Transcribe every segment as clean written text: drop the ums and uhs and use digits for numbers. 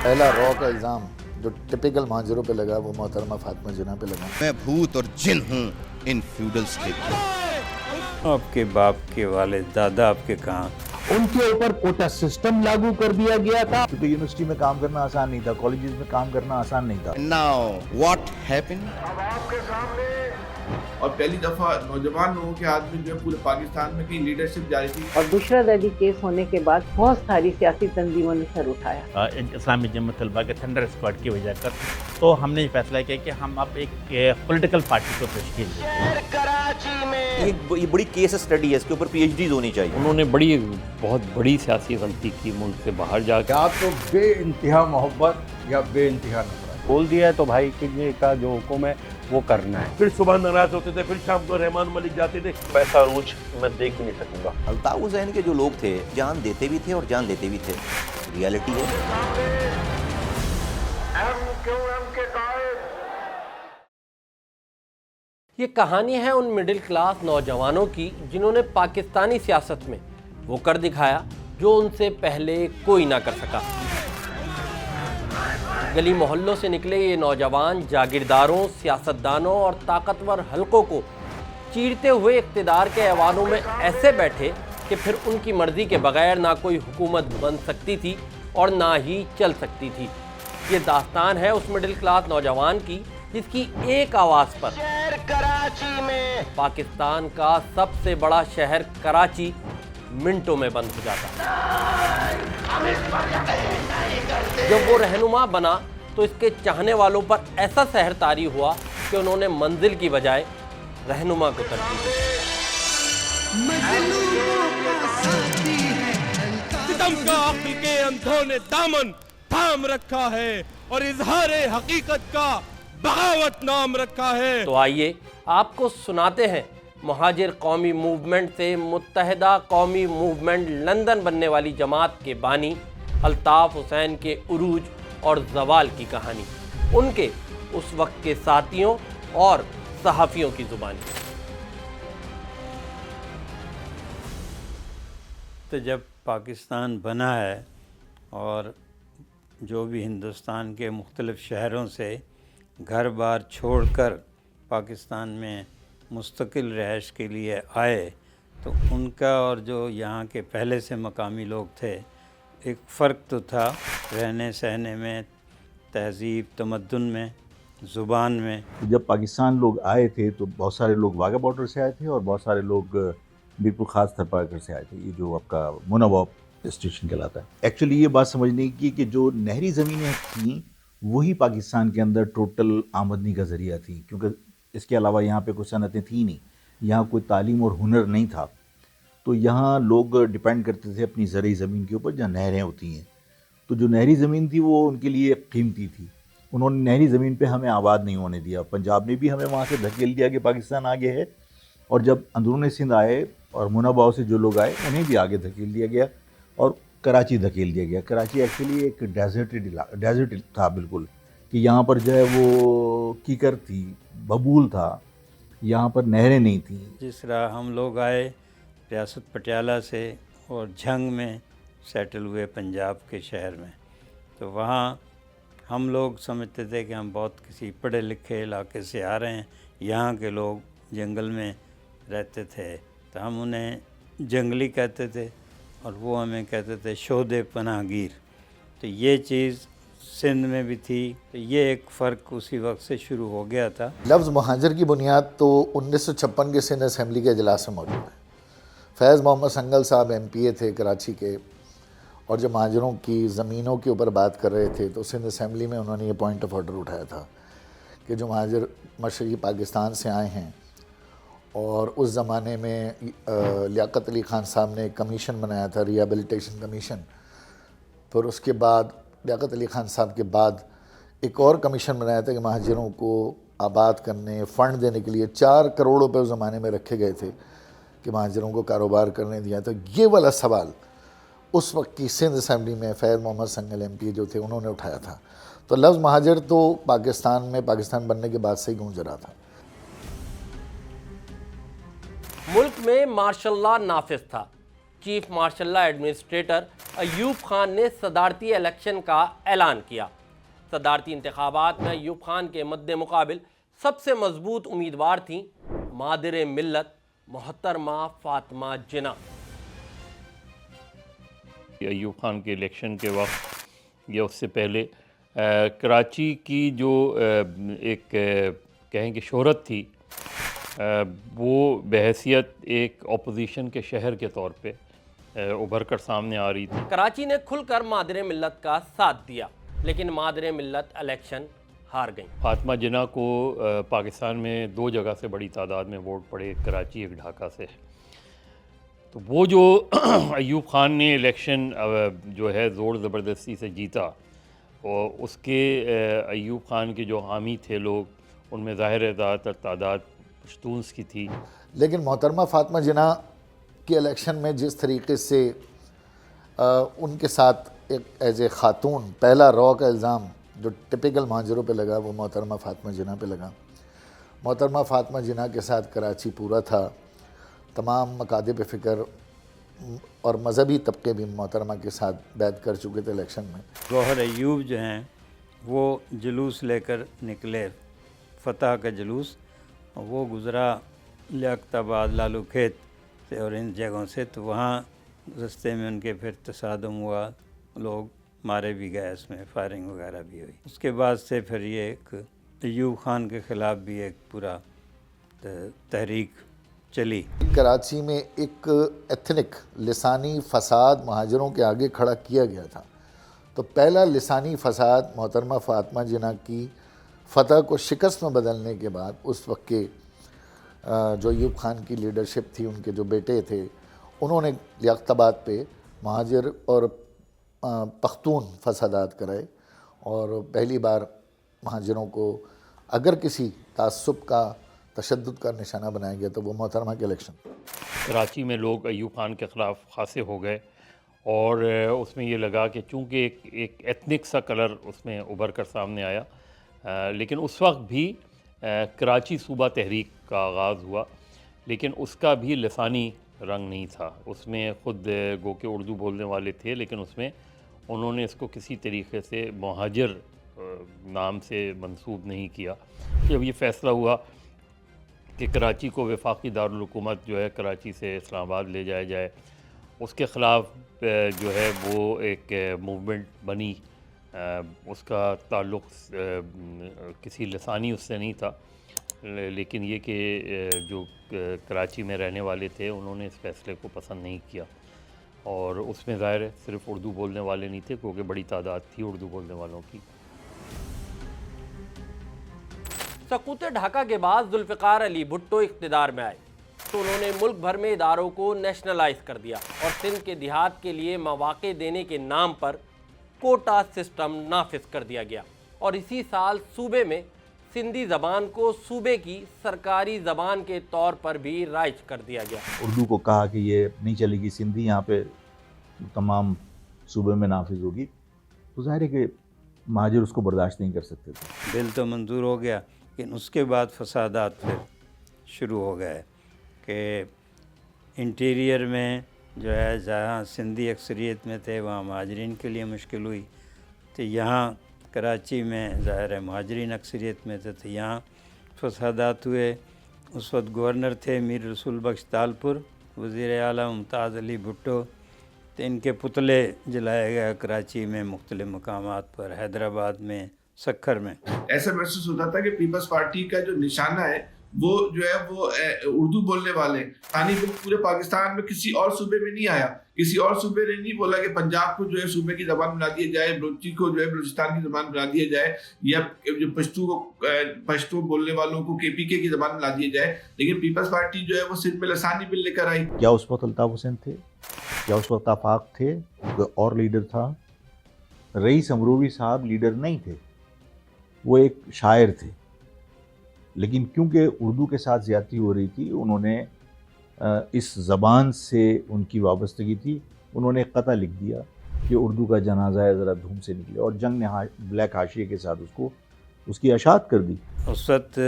پہلا را کا الزام جو ٹپیکل مہاجروں پہ لگا وہ محترمہ فاطمہ جناح پہ لگا. میں بھوت اور جن ہوں ان فیوڈلز کے. آپ کے باپ کے والد دادا آپ کے کہاں؟ ان کے اوپر کوٹا سسٹم لاگو کر دیا گیا تھا. کیونکہ یونیورسٹی میں کام کرنا آسان نہیں تھا, کالجز میں کام کرنا آسان نہیں تھا. Now what happened? اور پہلی دفعہ نوجوان لوگوں کے ہاتھ میں جو ہے پورے پاکستان میں کہیں لیڈرشپ جاری تھی. اور بشرا دیدی کیس ہونے کے بعد بہت ساری سیاسی تنظیموں نے سر اٹھایا. اسلامی جماعت طلبہ کے تھنڈر اسکواڈ کی وجہ کر تو ہم نے یہ فیصلہ کیا کہ ہم اب ایک پولیٹیکل پارٹی کو تشکیل دیں. یہ بڑی کیس اسٹڈی ہے, اس کے اوپر پی ایچ ڈیز ہونی چاہیے. انہوں نے بہت بڑی سیاسی غلطی کی ملک سے باہر جا کے. یا تو بے انتہا محبت یا بے انتہا نفرت. بول دیا ہے تو بھائی کہ کا جو حکم ہے وہ کرنا ہے. پھر صبح ناراض ہوتے تھے, پھر شام کو رحمان ملک جاتے تھے. پیسہ عروج میں دیکھ نہیں سکوں گا. الطاف حسین کے جو لوگ تھے جان دیتے بھی تھے اور جان لیتے بھی تھے. ریالٹی ہے. یہ کہانی ہے ان مڈل کلاس نوجوانوں کی جنہوں نے پاکستانی سیاست میں وہ کر دکھایا جو ان سے پہلے کوئی نہ کر سکا. گلی محلوں سے نکلے یہ نوجوان جاگیرداروں, سیاستدانوں اور طاقتور حلقوں کو چیرتے ہوئے اقتدار کے ایوانوں میں ایسے بیٹھے کہ پھر ان کی مرضی کے بغیر نہ کوئی حکومت بن سکتی تھی اور نہ ہی چل سکتی تھی. یہ داستان ہے اس مڈل کلاس نوجوان کی جس کی ایک آواز پر کراچی میں پاکستان کا سب سے بڑا شہر کراچی منٹوں میں بند ہو جاتا. جب وہ رہنما بنا تو اس کے چاہنے والوں پر ایسا سحر طاری ہوا کہ انہوں نے منزل کی بجائے رہنما کو ترجیح دی. ستم کا عقل کے اندھوں نے دامن تھام رکھا ہے اور اظہار حقیقت کا بغاوت نام رکھا ہے. تو آئیے آپ کو سناتے ہیں مہاجر قومی موومنٹ سے متحدہ قومی موومنٹ لندن بننے والی جماعت کے بانی الطاف حسین کے عروج اور زوال کی کہانی, ان کے اس وقت کے ساتھیوں اور صحافیوں کی زبانی. تو جب پاکستان بنا ہے اور جو بھی ہندوستان کے مختلف شہروں سے گھر بار چھوڑ کر پاکستان میں مستقل رہائش کے لیے آئے تو ان کا اور جو یہاں کے پہلے سے مقامی لوگ تھے ایک فرق تو تھا رہنے سہنے میں, تہذیب تمدن میں, زبان میں. جب پاکستان لوگ آئے تھے تو بہت سارے لوگ واگا بارڈر سے آئے تھے اور بہت سارے لوگ بالکل خاص تھرپاکر سے آئے تھے. یہ جو آپ کا مناوا اسٹیشن کہلاتا ہے. ایکچولی یہ بات سمجھنے کی کہ جو نہری زمینیں تھیں وہی پاکستان کے اندر ٹوٹل آمدنی کا ذریعہ تھی, کیونکہ اس کے علاوہ یہاں پہ کوئی صنعتیں تھیں نہیں, یہاں کوئی تعلیم اور ہنر نہیں تھا. تو یہاں لوگ ڈیپینڈ کرتے تھے اپنی زرعی زمین کے اوپر جہاں نہریں ہوتی ہیں. تو جو نہری زمین تھی وہ ان کے لیے قیمتی تھی. انہوں نے نہری زمین پہ ہمیں آباد نہیں ہونے دیا. پنجاب نے بھی ہمیں وہاں سے دھکیل دیا کہ پاکستان آگے ہے, اور جب اندرون سندھ آئے اور منابعوں سے جو لوگ آئے انہیں بھی آگے دھکیل دیا گیا اور کراچی دھکیل دیا گیا. کراچی ایکچولی ایک ڈیزرٹ تھا بالکل, کہ یہاں پر جو ہے وہ کیکر تھی, ببول تھا, یہاں پر نہریں نہیں تھیں. جس طرح ہم لوگ آئے ریاست پٹیالہ سے اور جھنگ میں سیٹل ہوئے پنجاب کے شہر میں, تو وہاں ہم لوگ سمجھتے تھے کہ ہم بہت کسی پڑھے لکھے علاقے سے آ رہے ہیں. یہاں کے لوگ جنگل میں رہتے تھے تو ہم انہیں جنگلی کہتے تھے اور وہ ہمیں کہتے تھے شہدے پناہ گیر. تو یہ چیز سندھ میں بھی تھی. تو یہ ایک فرق اسی وقت سے شروع ہو گیا تھا. لفظ مہاجر کی بنیاد تو 1956 کے سندھ اسمبلی کے اجلاس میں موجود ہے. فیض محمد سنگل صاحب ایم پی اے تھے کراچی کے, اور جب مہاجروں کی زمینوں کے اوپر بات کر رہے تھے تو سندھ اسمبلی میں انہوں نے یہ پوائنٹ آف آرڈر اٹھایا تھا کہ جو مہاجر مشرقی پاکستان سے آئے ہیں, اور اس زمانے میں لیاقت علی خان صاحب نے ایک کمیشن بنایا تھا, ریہیبلیٹیشن کمیشن. پھر اس کے بعد لیاقت علی خان صاحب کے بعد ایک اور کمیشن بنایا تھا کہ مہاجروں کو آباد کرنے, فنڈ دینے کے لیے 4 کروڑ روپے اس زمانے میں رکھے گئے تھے کہ مہاجروں کو کاروبار کرنے دیا. تو یہ والا سوال اس وقت کی سندھ اسمبلی میں فیض محمد سنگل ایم پی جو تھے انہوں نے اٹھایا تھا. تو لفظ مہاجر تو پاکستان میں پاکستان بننے کے بعد سے ہی گونج رہا تھا. ملک میں مارشل لا نافذ تھا, chief martial law administrator Ayub Khan نے صدارتی الیکشن کا اعلان کیا۔ صدارتی انتخابات میں ایوب خان کے مد مقابل سب سے مضبوط امیدوار تھیں مادر ملت محترمہ فاطمہ جناح۔ ایوب خان کے الیکشن کے وقت یا اس سے پہلے کراچی کی جو ایک کہیں کہ شہرت تھی وہ بحیثیت ایک اپوزیشن کے شہر کے طور پہ ابھر کر سامنے آ رہی تھی۔ کراچی نے کھل کر مادر ملت کا ساتھ دیا، لیکن مادر ملت الیکشن ہار گئیں۔ فاطمہ جناح کو پاکستان میں 2 جگہ سے بڑی تعداد میں ووٹ پڑے، ایک کراچی ایک ڈھاکہ سے۔ تو وہ جو ایوب خان نے الیکشن جو ہے زور زبردستی سے جیتا، اور اس کے ایوب خان کے جو حامی تھے لوگ، ان میں ظاہر ہے زیادہ تر تعداد پشتونس کی تھی۔ لیکن محترمہ فاطمہ جناح کے الیکشن میں جس طریقے سے ان کے ساتھ ایک ایز اے خاتون پہلا را کا الزام جو ٹپیکل مہاجروں پہ لگا وہ محترمہ فاطمہ جناح پہ لگا۔ محترمہ فاطمہ جناح کے ساتھ کراچی پورا تھا، تمام مکاتب فکر اور مذہبی طبقے بھی محترمہ کے ساتھ بیعت کر چکے تھے الیکشن میں۔ گوہر ایوب جو ہیں وہ جلوس لے کر نکلے، فتح کا جلوس، وہ گزرا لیاقت آباد، لالو کھیت سے اور ان جگہوں سے، تو وہاں رستے میں ان کے پھر تصادم ہوا، لوگ مارے بھی گئے، اس میں فائرنگ وغیرہ بھی ہوئی۔ اس کے بعد سے پھر یہ ایک ایوب خان کے خلاف بھی ایک پورا تحریک چلی۔ کراچی میں ایک ایتھنک لسانی فساد مہاجروں کے آگے کھڑا کیا گیا تھا، تو پہلا لسانی فساد محترمہ فاطمہ جناح کی فتح کو شکست میں بدلنے کے بعد اس وقت کے جو ایوب خان کی لیڈرشپ تھی، ان کے جو بیٹے تھے، انہوں نے لیاقت آباد پہ مہاجر اور پختون فسادات کرائے، اور پہلی بار مہاجروں کو اگر کسی تعصب کا تشدد کا نشانہ بنایا گیا تو وہ محترمہ کے الیکشن۔ کراچی میں لوگ ایوب خان کے خلاف خاصے ہو گئے، اور اس میں یہ لگا کہ چونکہ ایک ایتھنک سا کلر اس میں ابھر کر سامنے آیا، لیکن اس وقت بھی کراچی صوبہ تحریک کا آغاز ہوا، لیکن اس کا بھی لسانی رنگ نہیں تھا۔ اس میں خود گو کہ اردو بولنے والے تھے، لیکن اس میں انہوں نے اس کو کسی طریقے سے مہاجر نام سے منسوب نہیں کیا۔ جب یہ فیصلہ ہوا کہ کراچی کو وفاقی دارالحکومت جو ہے کراچی سے اسلام آباد لے جایا جائے، اس کے خلاف جو ہے وہ ایک موومنٹ بنی۔ اس کا تعلق کسی لسانی اس سے نہیں تھا، لیکن یہ کہ جو کراچی میں رہنے والے تھے انہوں نے اس فیصلے کو پسند نہیں کیا، اور اس میں ظاہر ہے صرف اردو بولنے والے نہیں تھے، کیونکہ بڑی تعداد تھی اردو بولنے والوں کی۔ سقوط ڈھاکہ کے بعد ذوالفقار علی بھٹو اقتدار میں آئے تو انہوں نے ملک بھر میں اداروں کو نیشنلائز کر دیا، اور سندھ کے دیہات کے لیے مواقع دینے کے نام پر کوٹا سسٹم نافذ کر دیا گیا، اور اسی سال صوبے میں سندھی زبان کو صوبے کی سرکاری زبان کے طور پر بھی رائج کر دیا گیا۔ اردو کو کہا کہ یہ نہیں چلے گی، سندھی یہاں پہ تمام صوبے میں نافذ ہوگی، تو ظاہر ہے کہ مہاجر اس کو برداشت نہیں کر سکتے تھے۔ بل تو منظور ہو گیا، لیکن اس کے بعد فسادات پھر شروع ہو گئے کہ انٹیریئر میں جو ہے جہاں سندھی اکثریت میں تھے وہاں مہاجرین کے لیے مشکل ہوئی، تو یہاں کراچی میں ظاہر ہے مہاجرین اکثریت میں تھے، تو یہاں فسادات ہوئے۔ اس وقت گورنر تھے میر رسول بخش تالپور، وزیر اعلیٰ ممتاز علی بھٹو، تو ان کے پتلے جلائے گئے کراچی میں مختلف مقامات پر، حیدرآباد میں، سکھر میں۔ ایسا محسوس ہوتا تھا کہ پیپلز پارٹی کا جو نشانہ ہے وہ جو ہے وہ اردو بولنے والے، یعنی پورے پاکستان میں کسی اور صوبے میں نہیں آیا، کسی اور صوبے نے نہیں بولا کہ پنجاب کو جو ہے صوبے کی زبان بنا دیا جائے، بلوچی کو جو ہے بلوچستان کی زبان بنا دیا جائے، یا جو پشتو بولنے والوں کو KPK کی زبان بنا دیا جائے، لیکن پیپلز پارٹی جو ہے وہ صرف میں لسانی بل لے کر آئی۔ کیا اس وقت الطاف حسین تھے؟ کیا اس وقت آفاق تھے؟ کوئی اور لیڈر تھا؟ رئیس امروی صاحب لیڈر نہیں تھے، وہ ایک شاعر تھے، لیکن کیونکہ اردو کے ساتھ زیادتی ہو رہی تھی، انہوں نے اس زبان سے ان کی وابستگی تھی، انہوں نے قطع لکھ دیا کہ اردو کا جنازہ ہے ذرا دھوم سے نکلے، اور جنگ نے بلیک حاشیے کے ساتھ اس کی اشاعت کر دی۔ اس وقت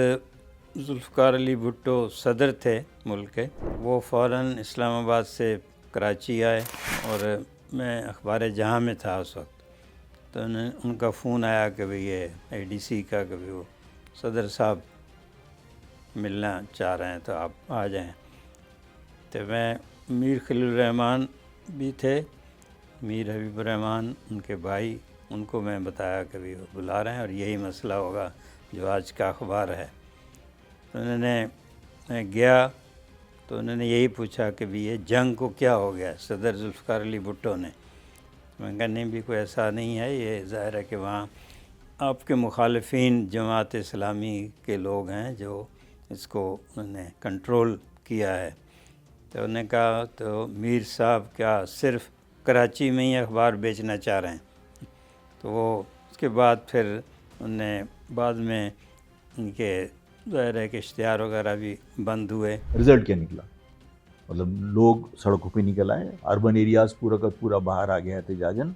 ذوالفقار علی بھٹو صدر تھے ملک کے، وہ فوراً اسلام آباد سے کراچی آئے اور میں اخبار جہاں میں تھا اس وقت، تو ان کا فون آیا کہ بھئی یہ ADC کا کہ وہ صدر صاحب ملنا چاہ رہے ہیں تو آپ آ جائیں۔ تو میں میر خلیل الرحمن بھی تھے، میر حبیب الرحمن ان کے بھائی، ان کو میں بتایا کہ بھی وہ بلا رہے ہیں اور یہی مسئلہ ہوگا جو آج کا اخبار ہے۔ تو انہوں نے میں گیا تو انہوں نے یہی پوچھا کہ بھی یہ جنگ کو کیا ہو گیا صدر ذوالفقار علی بھٹو نے۔ میں کہا نہیں بھی کوئی ایسا نہیں ہے، یہ ظاہر ہے کہ وہاں آپ کے مخالفین جماعت اسلامی کے لوگ ہیں جو اس کو انہوں نے کنٹرول کیا ہے۔ تو انہوں نے کہا تو میر صاحب کیا صرف کراچی میں ہی اخبار بیچنا چاہ رہے ہیں؟ تو وہ اس کے بعد پھر انہوں نے بعد میں ان کے ظاہر ہے کہ اشتہار وغیرہ بھی بند ہوئے۔ رزلٹ کیا نکلا؟ مطلب لوگ سڑکوں پہ نکل آئے، اربن ایریاز پورا کا پورا باہر آ گیا احتجاجاً،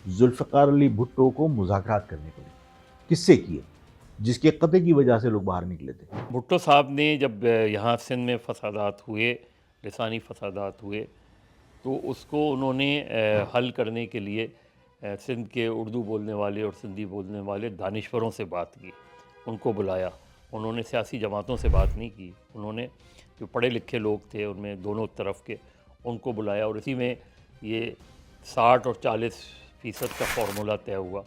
ذوالفقار علی بھٹو کو مذاکرات کرنے پڑے۔ کس سے کیے؟ جس کے قطع کی وجہ سے لوگ باہر نکلے تھے۔ بھٹو صاحب نے جب یہاں سندھ میں فسادات ہوئے، لسانی فسادات ہوئے، تو اس کو انہوں نے حل کرنے کے لیے سندھ کے اردو بولنے والے اور سندھی بولنے والے دانشوروں سے بات کی، ان کو بلایا۔ انہوں نے سیاسی جماعتوں سے بات نہیں کی، انہوں نے جو پڑھے لکھے لوگ تھے ان میں دونوں طرف کے، ان کو بلایا، اور اسی میں یہ 60 اور 40% کا فارمولہ طے ہوا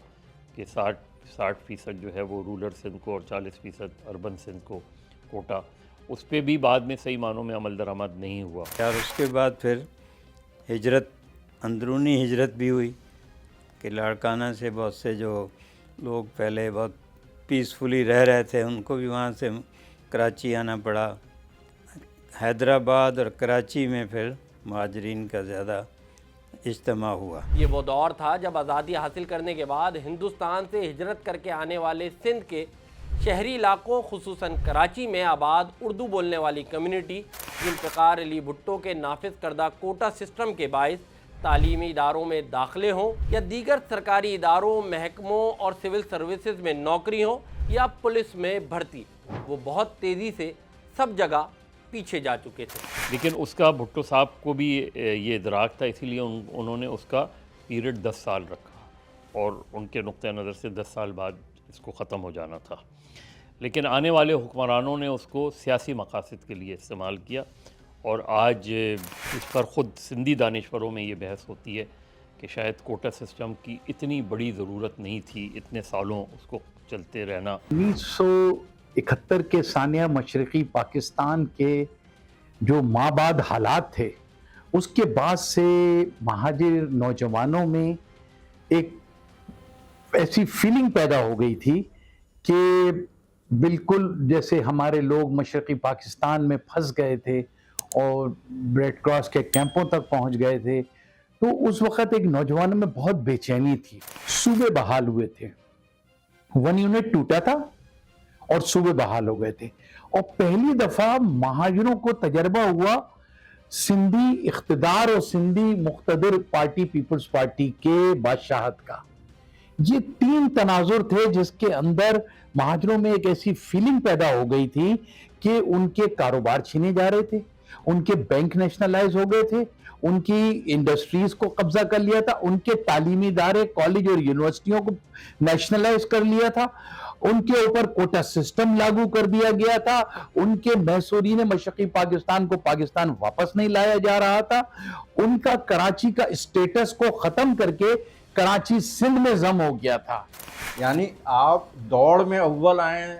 کہ 60% جو ہے وہ رولر سندھ کو اور 40% اربن سندھ کو کوٹا۔ اس پہ بھی بعد میں صحیح معنوں میں عمل درآمد نہیں ہوا۔ اور اس کے بعد پھر ہجرت، اندرونی ہجرت بھی ہوئی کہ لاڑکانہ سے بہت سے جو لوگ پہلے بہت پیسفلی رہ رہے تھے ان کو بھی وہاں سے کراچی آنا پڑا۔ حیدرآباد اور کراچی میں پھر مہاجرین کا زیادہ اجتماع ہوا۔ یہ وہ دور تھا جب آزادی حاصل کرنے کے بعد ہندوستان سے ہجرت کر کے آنے والے سندھ کے شہری علاقوں خصوصاً کراچی میں آباد اردو بولنے والی کمیونٹی ذوالفقار علی بھٹو کے نافذ کردہ کوٹا سسٹم کے باعث تعلیمی اداروں میں داخلے ہوں یا دیگر سرکاری اداروں، محکموں اور سول سروسز میں نوکری ہوں یا پولیس میں بھرتی، وہ بہت تیزی سے سب جگہ پیچھے جا چکے تھے۔ لیکن اس کا بھٹو صاحب کو بھی یہ ادراک تھا، اسی لیے انہوں نے اس کا پیریڈ 10 سال رکھا اور ان کے نقطہ نظر سے 10 سال بعد اس کو ختم ہو جانا تھا۔ لیکن آنے والے حکمرانوں نے اس کو سیاسی مقاصد کے لیے استعمال کیا، اور آج اس پر خود سندھی دانشوروں میں یہ بحث ہوتی ہے کہ شاید کوٹا سسٹم کی اتنی بڑی ضرورت نہیں تھی، اتنے سالوں اس کو چلتے رہنا۔ 1971 کے ثانیہ مشرقی پاکستان کے جو مابعد حالات تھے، اس کے بعد سے مہاجر نوجوانوں میں ایک ایسی فیلنگ پیدا ہو گئی تھی کہ بالکل جیسے ہمارے لوگ مشرقی پاکستان میں پھنس گئے تھے اور ریڈ کراس کے کیمپوں تک پہنچ گئے تھے، تو اس وقت ایک نوجوانوں میں بہت بے چینی تھی۔ صوبے بحال ہوئے تھے، 1 یونٹ ٹوٹا تھا اور صوبے بحال ہو گئے تھے، اور پہلی دفعہ مہاجروں کو تجربہ ہوا سندھی اقتدار اور سندھی مقتدر پارٹی پیپلز پارٹی کے بادشاہت کا۔ یہ 3 تناظر تھے جس کے اندر مہاجروں میں ایک ایسی فیلنگ پیدا ہو گئی تھی کہ ان کے کاروبار چھینے جا رہے تھے، ان کے بینک نیشنلائز ہو گئے تھے، ان کی انڈسٹریز کو قبضہ کر لیا تھا، ان کے تعلیمی ادارے، کالج اور یونیورسٹیوں کو نیشنلائز کر لیا تھا، ان کے اوپر کوٹا سسٹم لاگو کر دیا گیا تھا، ان کے محصورین مشرقی پاکستان کو پاکستان واپس نہیں لایا جا رہا تھا، ان کا کراچی کا اسٹیٹس کو ختم کر کے کراچی سندھ میں ضم ہو گیا تھا۔ یعنی آپ دوڑ میں اول آئیں،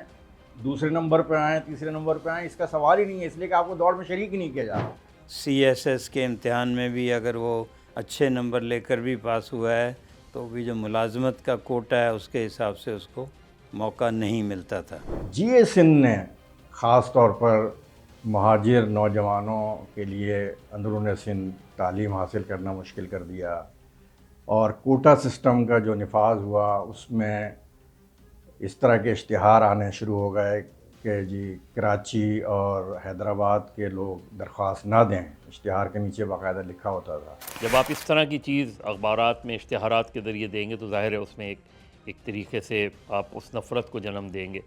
دوسرے نمبر پہ آئیں، تیسرے نمبر پہ آئیں، اس کا سوال ہی نہیں ہے، اس لیے کہ آپ کو دوڑ میں شریک ہی نہیں کیا جا رہا۔ CSS کے امتحان میں بھی اگر وہ اچھے نمبر لے کر بھی پاس ہوا ہے تو بھی جو ملازمت کا کوٹا ہے اس کے حساب سے اس کو موقع نہیں ملتا تھا۔ GA سندھ نے خاص طور پر مہاجر نوجوانوں کے لیے اندرون سندھ تعلیم حاصل کرنا مشکل کر دیا، اور کوٹا سسٹم کا جو نفاذ ہوا اس میں اس طرح کے اشتہار آنے شروع ہو گئے کہ جی کراچی اور حیدرآباد کے لوگ درخواست نہ دیں، اشتہار کے نیچے باقاعدہ لکھا ہوتا تھا۔ جب آپ اس طرح کی چیز اخبارات میں اشتہارات کے ذریعے دیں گے تو ظاہر ہے اس میں ایک طریقے سے آپ اس نفرت کو جنم دیں گے۔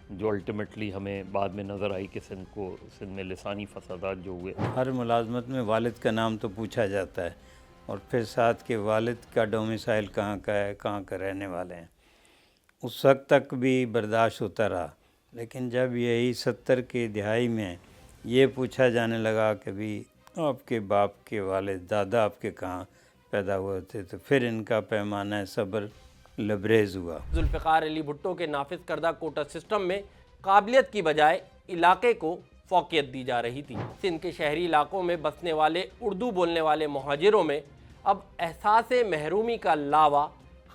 جو الٹیمیٹلی ہمیں بعد میں نظر آئی کہ سندھ میں لسانی فسادات جو ہوئے. ہر ملازمت میں والد کا نام تو پوچھا جاتا ہے اور پھر ساتھ کے والد کا ڈومیسائل کہاں کا ہے، کہاں کا رہنے والے ہیں. اس وقت تک بھی برداشت ہوتا رہا، لیکن جب یہی 70 کی دہائی میں یہ پوچھا جانے لگا کہ بھی آپ کے باپ کے والد دادا آپ کے کہاں پیدا ہوئے تھے، تو پھر ان کا پیمانہ صبر لبریز ہوا. ذوالفقار علی بھٹو کے نافذ کردہ کوٹا سسٹم میں قابلیت کی بجائے علاقے کو فوقیت دی جا رہی تھی. سندھ کے شہری علاقوں میں بسنے والے اردو بولنے والے مہاجروں میں اب احساس محرومی کا لاوا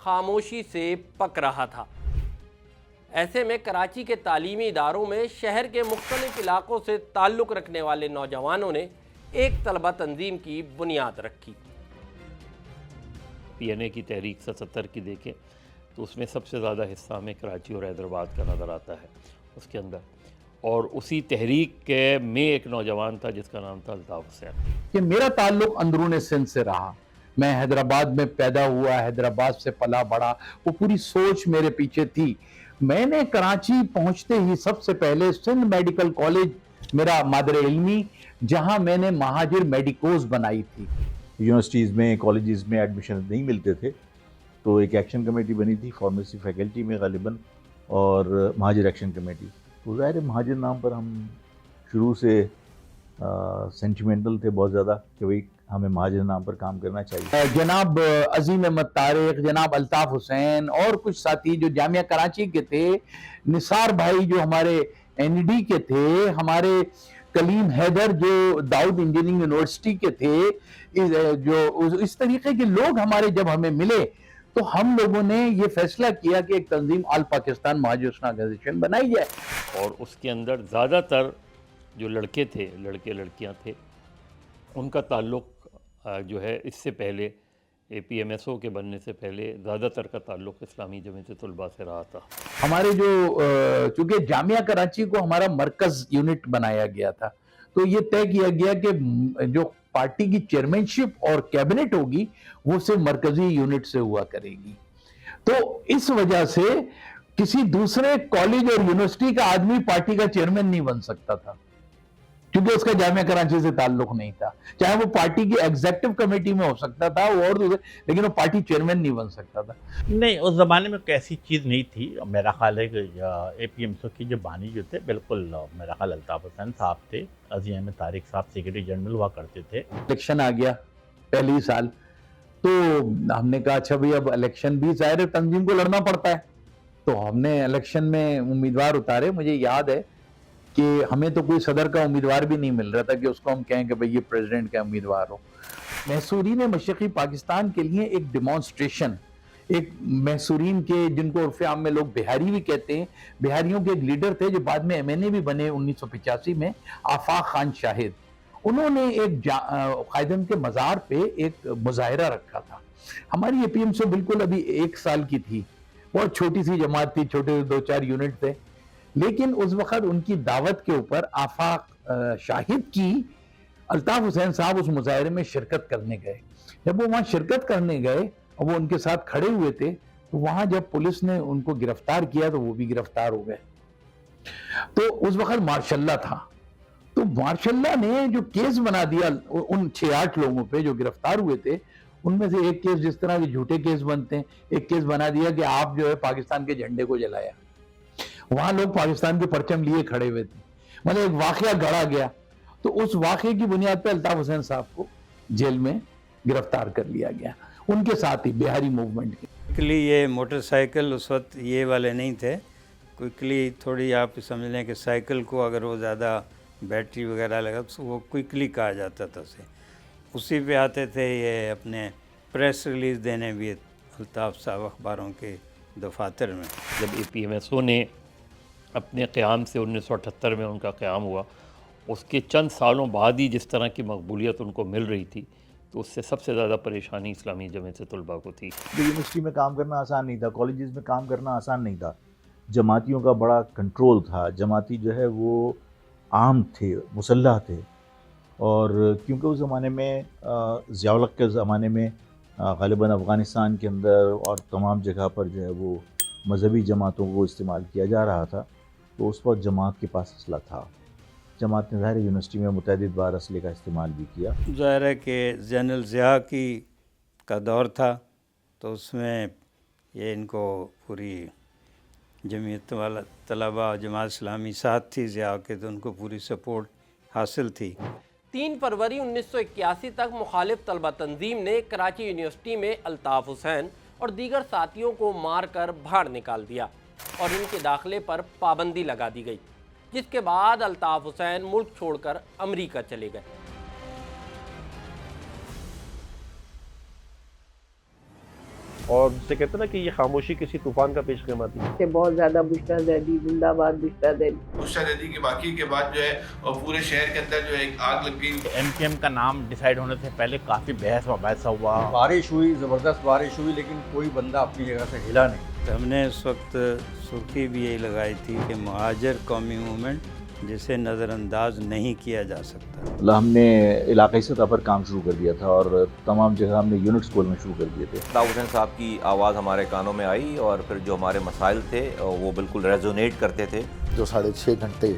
خاموشی سے پک رہا تھا. ایسے میں کراچی کے تعلیمی اداروں میں شہر کے مختلف علاقوں سے تعلق رکھنے والے نوجوانوں نے ایک طلبہ تنظیم کی بنیاد رکھی. پی این اے کی تحریک 77 کی دیکھیں تو اس میں سب سے زیادہ حصہ ہمیں کراچی اور حیدرآباد کا نظر آتا ہے اس کے اندر. اور اسی تحریک میں ایک نوجوان تھا جس کا نام تھا الطاف حسین. کہ میرا تعلق اندرون سندھ سے رہا، میں حیدرآباد میں پیدا ہوا، حیدرآباد سے پلا بڑھا، وہ پوری سوچ میرے پیچھے تھی. میں نے کراچی پہنچتے ہی سب سے پہلے سندھ میڈیکل کالج میرا مادر علمی، جہاں میں نے مہاجر میڈیکوز بنائی تھی. یونیورسٹیز میں کالجز میں ایڈمیشن نہیں ملتے تھے تو ایک ایکشن کمیٹی بنی تھی فارمیسی فیکلٹی میں غالباً، اور مہاجر ایکشن کمیٹی. تو ظاہر مہاجر نام پر ہم شروع سے سینٹیمنٹل تھے بہت زیادہ کہ بھئی ہمیں مہاجر نام پر کام کرنا چاہیے. جناب عظیم احمد طارق، جناب الطاف حسین اور کچھ ساتھی جو جامعہ کراچی کے تھے، نثار بھائی جو ہمارے این ڈی کے تھے، ہمارے کلیم حیدر جو داؤد انجینئرنگ یونیورسٹی کے تھے، جو اس طریقے کے لوگ ہمارے جب ہمیں ملے تو ہم لوگوں نے یہ فیصلہ کیا کہ ایک تنظیم آل پاکستان مہاجر آرگنائزیشن بنائی جائے. اور اس کے اندر زیادہ تر جو لڑکے تھے، لڑکے لڑکیاں تھے، ان کا تعلق جو ہے اس سے پہلے اے پی ایم ایس او کے بننے سے پہلے زیادہ تر کا تعلق اسلامی جمعیت طلباء سے رہا تھا. ہمارے جو چونکہ جامعہ کراچی کو ہمارا مرکز یونٹ بنایا گیا تھا تو یہ طے کیا گیا کہ جو پارٹی کی چیئرمین-شپ اور کیبنٹ ہوگی وہ صرف مرکزی یونٹ سے ہوا کرے گی. تو اس وجہ سے کسی دوسرے کالج اور یونیورسٹی کا آدمی پارٹی کا چیئرمین نہیں بن سکتا تھا کیونکہ اس کا جامعہ کراچی سے تعلق نہیں تھا. چاہے وہ پارٹی کی ایگزیکٹو کمیٹی میں ہو سکتا تھا وہ اور دوسرے، لیکن وہ پارٹی چیئرمین نہیں بن سکتا تھا. نہیں، اس زمانے میں کوئی ایسی چیز نہیں تھی. میرا خیال ہے کہ اے پی ایم ایس او کی جو بانی جو تھے بالکل میرا خیال الطاف حسین صاحب تھے، عظیم احمد طارق صاحب سیکرٹری جنرل ہوا کرتے تھے. الیکشن آ گیا پہلی سال تو ہم نے کہا اچھا بھئی اب الیکشن بھی ظاہر تنظیم کو لڑنا پڑتا ہے، تو ہم نے الیکشن میں امیدوار اتارے. مجھے یاد ہے کہ ہمیں تو کوئی صدر کا امیدوار بھی نہیں مل رہا تھا کہ اس کو ہم کہیں کہ بھئی یہ پریزیڈنٹ کا امیدوار ہو. محصورین مشرقی پاکستان کے لیے ایک ڈیمانسٹریشن، ایک محصورین کے جن کو عرف عام میں لوگ بہاری بھی کہتے ہیں، بہاریوں کے ایک لیڈر تھے جو بعد میں ایم این اے بھی بنے 1985 میں، آفاق خان شاہد. انہوں نے ایک قائدین کے مزار پہ ایک مظاہرہ رکھا تھا. ہماری اے پی ایم سے بالکل ابھی 1 سال کی تھی، بہت چھوٹی سی جماعت تھی، چھوٹے 2-4 یونٹ تھے، لیکن اس وقت ان کی دعوت کے اوپر آفاق شاہد کی الطاف حسین صاحب اس مظاہرے میں شرکت کرنے گئے. جب وہ وہاں شرکت کرنے گئے اور وہ ان کے ساتھ کھڑے ہوئے تھے تو وہاں جب پولیس نے ان کو گرفتار کیا تو وہ بھی گرفتار ہو گئے. تو اس وقت مارشاء اللہ تھا، تو مارشاء اللہ نے جو کیس بنا دیا ان 6-8 لوگوں پہ جو گرفتار ہوئے تھے، ان میں سے ایک کیس جس طرح کے جھوٹے کیس بنتے ہیں، ایک کیس بنا دیا کہ آپ جو ہے پاکستان کے جھنڈے کو جلایا. وہاں لوگ پاکستان کے پرچم لیے کھڑے ہوئے تھے، مطلب ایک واقعہ گھڑا گیا. تو اس واقعے کی بنیاد پہ الطاف حسین صاحب کو جیل میں گرفتار کر لیا گیا، ان کے ساتھ ہی بہاری موومنٹ کے. کوئکلی یہ موٹر سائیکل اس وقت یہ والے نہیں تھے. کوئکلی تھوڑی آپ سمجھ لیں کہ سائیکل کو اگر وہ زیادہ بیٹری وغیرہ لگا تو وہ کوئکلی کہا جاتا تھا اسے. اسی پہ آتے تھے یہ اپنے پریس ریلیز دینے بھی الطاف صاحب اخباروں کے دفاتر میں. جب اے پی ایم ایس او نے اپنے قیام سے 1978 میں ان کا قیام ہوا، اس کے چند سالوں بعد ہی جس طرح کی مقبولیت ان کو مل رہی تھی تو اس سے سب سے زیادہ پریشانی اسلامی جمعیت طلباء کو تھی. یونیورسٹی میں کام کرنا آسان نہیں تھا، کالجز میں کام کرنا آسان نہیں تھا. جماعتیوں کا بڑا کنٹرول تھا، جماعتی جو ہے وہ عام تھے، مسلح تھے. اور کیونکہ اس زمانے میں ضیاء الحق کے زمانے میں غالباً افغانستان کے اندر اور تمام جگہ پر جو ہے وہ مذہبی جماعتوں کو استعمال کیا جا رہا تھا. تو اس وقت جماعت کے پاس اسلحہ تھا. جماعت نے ظاہر یونیورسٹی میں متعدد بار اسلحے کا استعمال بھی کیا. ظاہر ہے کہ جنرل ضیاء کا دور تھا تو اس میں یہ ان کو پوری جمعیت والا طلباء جماعت اسلامی ساتھ تھی ضیاء کے، تو ان کو پوری سپورٹ حاصل تھی. 3 فروری 1981 تک مخالف طلبہ تنظیم نے کراچی یونیورسٹی میں الطاف حسین اور دیگر ساتھیوں کو مار کر باہر نکال دیا اور ان کے داخلے پر پابندی لگا دی گئی، جس کے بعد الطاف حسین ملک چھوڑ کر امریکہ چلے گئے. اور جسے کہتے ہیں نا کہ یہ خاموشی کسی طوفان کا پیش قیمت ہے. کہ بہت زیادہ بشرا زیدی زندہ آباد بشرا زیدی. بشرا زیدی کے واقعے کے بعد جو ہے اور پورے شہر کے اندر جو ہے ایک آگ لگ گئی. ایم کیو ایم کا نام ڈیسائیڈ ہونے سے پہلے کافی بحث مباحثہ ہوا. بارش ہوئی، زبردست بارش ہوئی، لیکن کوئی بندہ اپنی جگہ سے ہلا نہیں. ہم نے اس وقت سرخی بھی یہی لگائی تھی کہ مہاجر قومی موومنٹ جسے نظر انداز نہیں کیا جا سکتا. ہم نے علاقائی سطح پر کام شروع کر دیا تھا اور تمام جگہ ہم نے یونٹس کھولنا شروع کر دیے تھے. الطاف حسین صاحب کی آواز ہمارے کانوں میں آئی اور پھر جو ہمارے مسائل تھے وہ بالکل ریزونیٹ کرتے تھے. جو 6.5 گھنٹے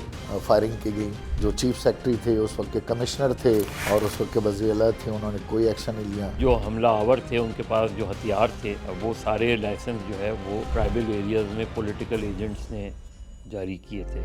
فائرنگ کی گئی، جو چیف سیکرٹری تھے اس وقت کے کمشنر تھے اور اس وقت کے وزیر اعلیٰ تھے، انہوں نے کوئی ایکشن نہیں لیا. جو حملہ آور تھے ان کے پاس جو ہتھیار تھے وہ سارے لائسنس جو ہے وہ ٹرائبل ایریاز میں پولیٹیکل ایجنٹس نے جاری کیے تھے.